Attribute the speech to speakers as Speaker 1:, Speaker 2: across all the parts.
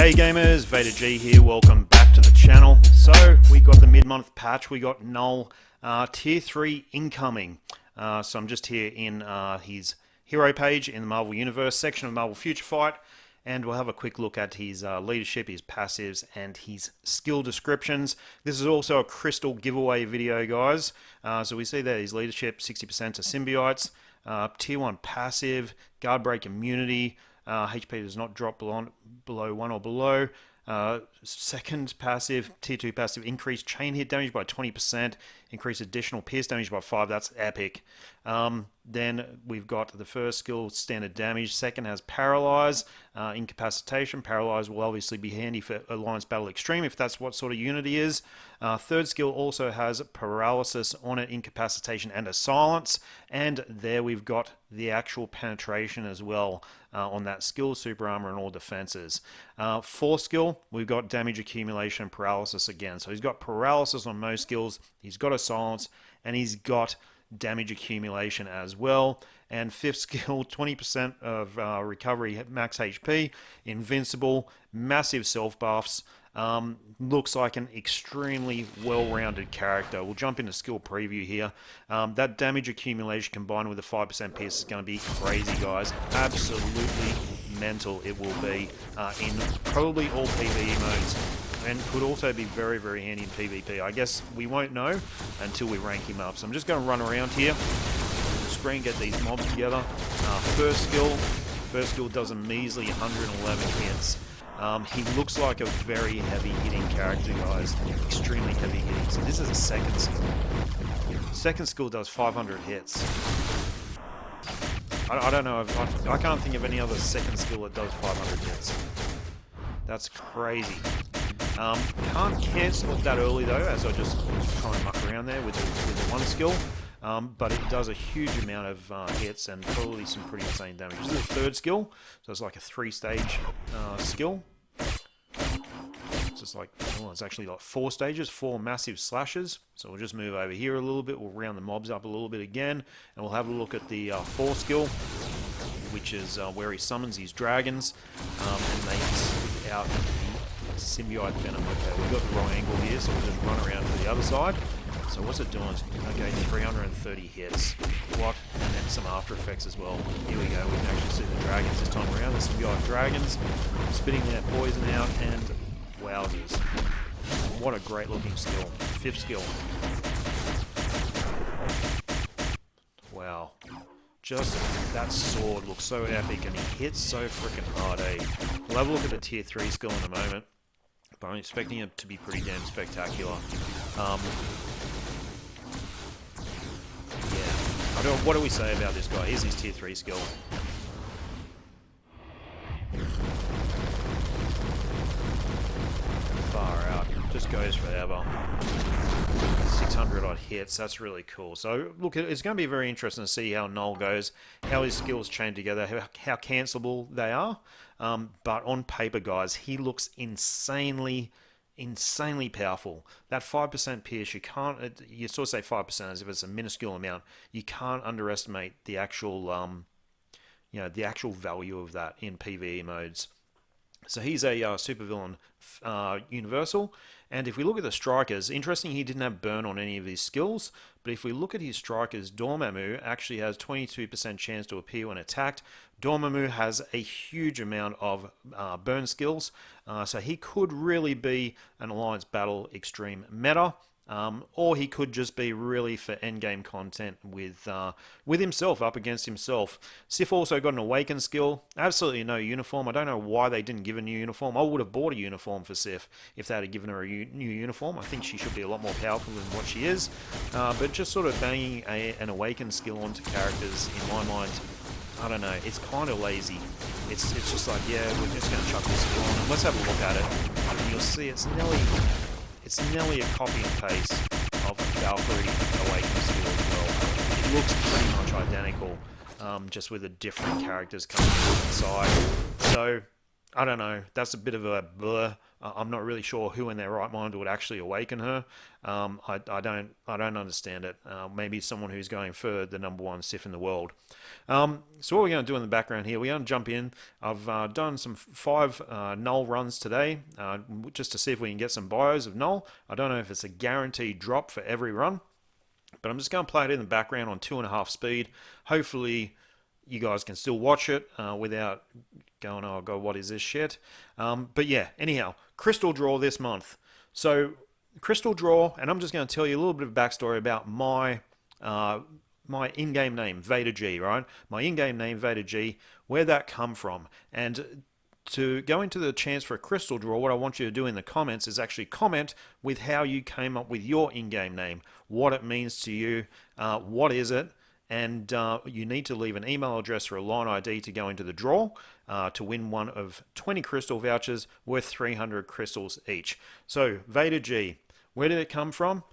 Speaker 1: G'day gamers, VaderG here, welcome back to the channel. So, we got the mid-month patch, we got Knull Tier 3 incoming. So I'm just here in his hero page in the Marvel Universe section of Marvel Future Fight, and we'll have a quick look at his leadership, his passives, and his skill descriptions. This is also a crystal giveaway video, guys. So we see that his leadership, 60% to symbiotes, Tier 1 passive, guard break immunity, HP does not drop below 1 or below. Second passive, Tier 2 passive, increased chain hit damage by 20%, increase additional pierce damage by 5, that's epic. Then we've got the first skill, standard damage. Second has paralyze, incapacitation. Paralyze will obviously be handy for Alliance Battle Extreme if that's what sort of unit he is. Third skill also has paralysis on it, incapacitation, and a silence. And there we've got the actual penetration as well on that skill, super armor and all defenses. Fourth skill, we've got damage accumulation and paralysis again. So he's got paralysis on most skills, he's got a silence, and he's got damage accumulation as well. And fifth skill, 20% of recovery max HP, invincible, massive self buffs. Looks like an extremely well-rounded character. We'll jump into skill preview here. That damage accumulation combined with the 5% pierce is going to be crazy, guys. Absolutely mental it will be in probably all PvE modes, and could also be very, very handy in PvP. I guess we won't know until we rank him up. So I'm just going to run around here, screen, get these mobs together. First skill does a measly 111 hits. He looks like a very heavy hitting character, guys. Extremely heavy hitting. So this is a second skill. Second skill does 500 hits. I don't know, I can't think of any other second skill that does 500 hits. That's crazy. Can't cancel it that early though, as I just try and muck around there with the one skill. But it does a huge amount of hits and probably some pretty insane damage. This is the third skill, so it's like a 3-stage skill. It's like, well, it's actually like 4 stages, 4 massive slashes. So we'll just move over here a little bit, we'll round the mobs up a little bit again, and we'll have a look at the 4th skill, which is where he summons his dragons, and they spit out the symbiote venom. Okay, we've got the wrong angle here, so we'll just run around to the other side. So what's it doing? Okay, 330 hits. What? And then some after effects as well. Here we go, we can actually see the dragons this time around. The symbiote dragons spitting their poison out, and wowzers. What a great looking skill. 5th skill. Wow. Just that sword looks so epic and he hits so freaking hard, eh? We'll have a look at the Tier 3 skill in a moment, but I'm expecting it to be pretty damn spectacular. Yeah. What do we say about this guy? Here's his Tier 3 skill. Far out. Just goes forever. 600 odd hits, that's really cool. So look, it's going to be very interesting to see how Knull goes, how his skills chain together, how cancelable they are. But on paper, guys, he looks insanely powerful. That 5% pierce, you sort of say 5% as if it's a minuscule amount. You can't underestimate the actual, the actual value of that in PvE modes. So he's a supervillain universal, and if we look at the strikers, interesting he didn't have burn on any of his skills, but if we look at his strikers, Dormammu actually has 22% chance to appear when attacked. Dormammu has a huge amount of burn skills, so he could really be an Alliance Battle Extreme meta. Or he could just be really for endgame content with himself, up against himself. Sif also got an Awaken skill. Absolutely no uniform. I don't know why they didn't give a new uniform. I would have bought a uniform for Sif if they had given her a new uniform. I think she should be a lot more powerful than what she is. But just sort of banging an Awaken skill onto characters, in my mind, I don't know, it's kind of lazy. It's just like, yeah, we're just going to chuck this skill on, and let's have a look at it. And you'll see it's nearly a copy and paste of Valkyrie Awaken skill as well. It looks pretty much identical, just with the different characters coming inside. So I don't know. That's a bit of a blur. I'm not really sure who in their right mind would actually awaken her. I don't understand it. Maybe someone who's going for the number one Sith in the world. So what we're going to do in the background here, we're going to jump in. I've done some five Knull runs today, just to see if we can get some bios of Knull. I don't know if it's a guaranteed drop for every run, but I'm just going to play it in the background on 2.5 speed. Hopefully you guys can still watch it without going, oh god, what is this shit? But yeah, anyhow, crystal draw this month. So crystal draw, and I'm just going to tell you a little bit of backstory about my in-game name, VaderG, right? My in-game name, VaderG, where that come from. And to go into the chance for a crystal draw, what I want you to do in the comments is actually comment with how you came up with your in-game name, what it means to you, what is it, and you need to leave an email address or a line ID to go into the draw to win one of 20 crystal vouchers worth 300 crystals each. So, VaderG, where did it come from?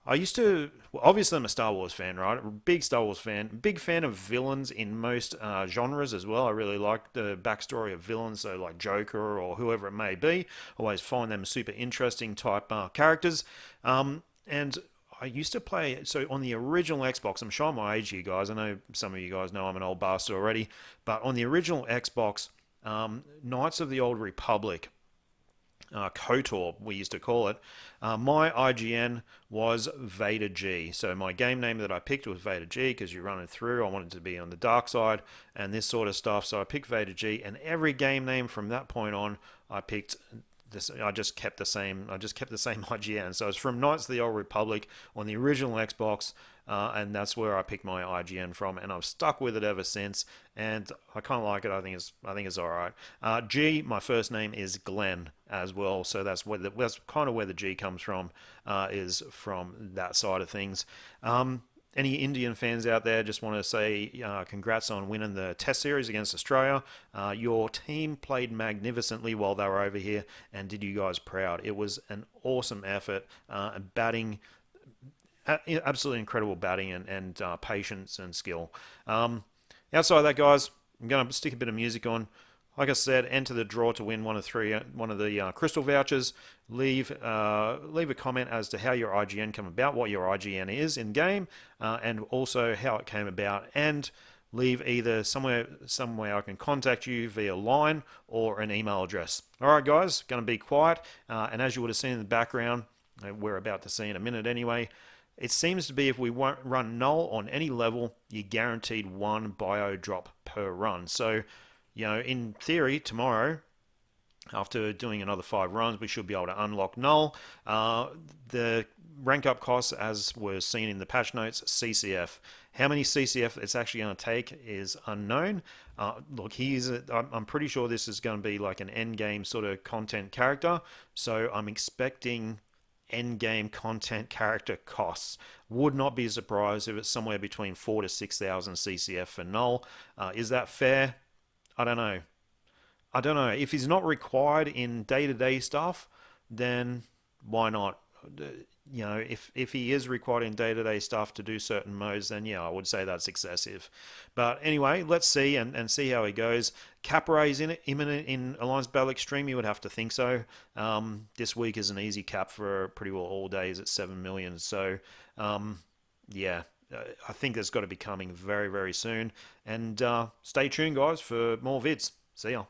Speaker 1: I used to, well, obviously I'm a Star Wars fan, right? Big Star Wars fan. Big fan of villains in most genres as well. I really like the backstory of villains, so like Joker or whoever it may be. Always find them super interesting type characters. And I used to play, so on the original Xbox, I'm showing my age here, guys. I know some of you guys know I'm an old bastard already, but on the original Xbox, Knights of the Old Republic, KOTOR, we used to call it. My IGN was VaderG. So my game name that I picked was VaderG because you're running through. I wanted to be on the dark side and this sort of stuff. So I picked VaderG, and every game name from that point on, I picked this. I just kept the same. I just kept the same IGN. So it's from Knights of the Old Republic on the original Xbox. And that's where I picked my IGN from, and I've stuck with it ever since. And I kind of like it. I think it's all right. G, my first name is Glenn as well, so that's kind of where the G comes from, is from that side of things. Any Indian fans out there, just want to say congrats on winning the Test series against Australia. Your team played magnificently while they were over here and did you guys proud. It was an awesome effort, batting absolutely incredible batting and patience and skill. Outside of that, guys, I'm going to stick a bit of music on. Like I said, enter the draw to win one of the crystal vouchers. Leave a comment as to how your IGN came about, what your IGN is in game, and also how it came about. And leave either somewhere I can contact you via line or an email address. All right, guys, going to be quiet. And as you would have seen in the background, we're about to see in a minute anyway. It seems to be if we run Knull on any level, you're guaranteed one bio drop per run. So, in theory, tomorrow, after doing another 5 runs, we should be able to unlock Knull. The rank up costs, as was seen in the patch notes, CCF. How many CCF it's actually going to take is unknown. Look, I'm pretty sure this is going to be like an end game sort of content character. So I'm expecting end game content character costs. Would not be surprised if it's somewhere between 4,000 to 6,000 CCF for Knull. Is that fair? I don't know. If he's not required in day-to-day stuff, then why not? If he is required in day-to-day stuff to do certain modes, then yeah, I would say that's excessive. But anyway, let's see and see how he goes. Cap raise imminent in Alliance Battle Extreme, you would have to think so. This week is an easy cap for pretty well all days at 7 million. So yeah, I think that's got to be coming very, very soon. And stay tuned, guys, for more vids. See ya.